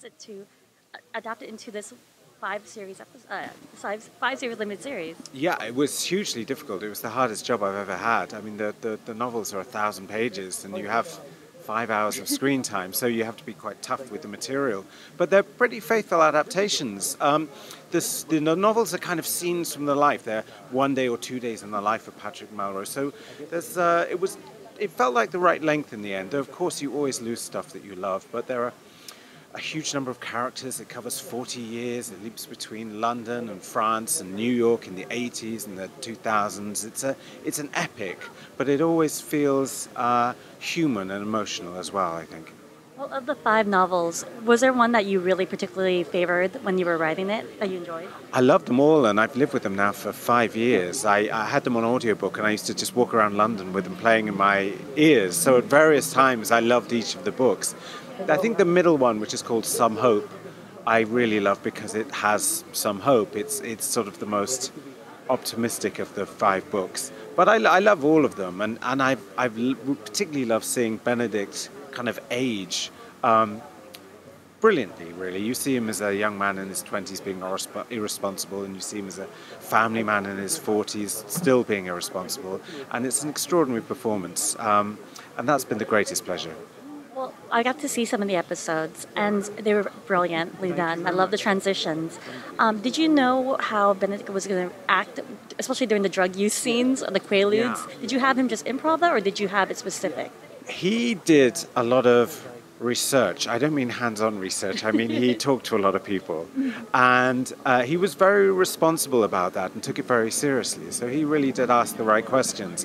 it to adapt it into this five-series limited series? Yeah, it was hugely difficult. It was the hardest job I've ever had. I mean, the novels are 1,000 pages, and you have 5 hours of screen time, so you have to be quite tough with the material. But they're pretty faithful adaptations. The novels are kind of scenes from the life. They're 1 day or 2 days in the life of Patrick Melrose. So it felt like the right length in the end. Of course, you always lose stuff that you love, but there are a huge number of characters. It covers 40 years. It leaps between London and France and New York in the 80s and the 2000s. It's an epic, but it always feels human and emotional as well, I think. Well, of the 5 novels, was there one that you really particularly favored when you were writing it, that you enjoyed? I love them all, and I've lived with them now for 5 years. I had them on audiobook, and I used to just walk around London with them playing in my ears. So at various times, I loved each of the books. I think the middle one, which is called Some Hope, I really love because it has some hope. It's sort of the most optimistic of the 5 books. But I love all of them, and I've particularly loved seeing Benedict kind of age brilliantly, really. You see him as a young man in his 20s being irresponsible, and you see him as a family man in his 40s still being irresponsible, and it's an extraordinary performance, and that's been the greatest pleasure. Well, I got to see some of the episodes, and they were brilliantly done. I love the transitions. Did you know how Benedict was going to act, especially during the drug use scenes or the quaaludes? Yeah. Did you have him just improv that, or did you have it specific? He did a lot of research. I don't mean hands-on research. I mean he talked to a lot of people, and he was very responsible about that and took it very seriously. So he really did ask the right questions.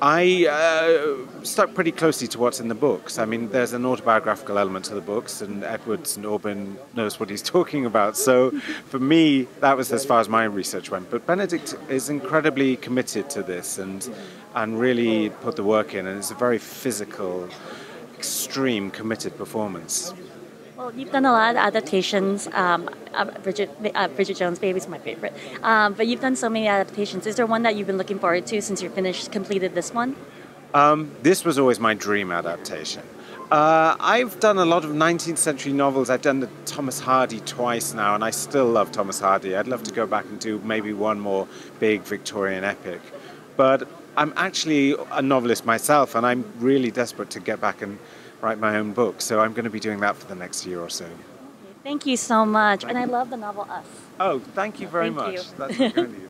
I stuck pretty closely to what's in the books. I mean, there's an autobiographical element to the books, and Edwards and Aubyn knows what he's talking about. So for me, that was as far as my research went. But Benedict is incredibly committed to this and really put the work in, and it's a very physical, extreme, committed performance. Well, you've done a lot of adaptations. Bridget Jones' Baby's my favorite. But you've done so many adaptations. Is there one that you've been looking forward to since you completed this one? This was always my dream adaptation. I've done a lot of 19th century novels. I've done the Thomas Hardy twice now, and I still love Thomas Hardy. I'd love to go back and do maybe one more big Victorian epic. But I'm actually a novelist myself, and I'm really desperate to get back and write my own book, so I'm going to be doing that for the next year or so. Thank you so much, and I love the novel Us. Oh, thank you very much. That's very kind of you.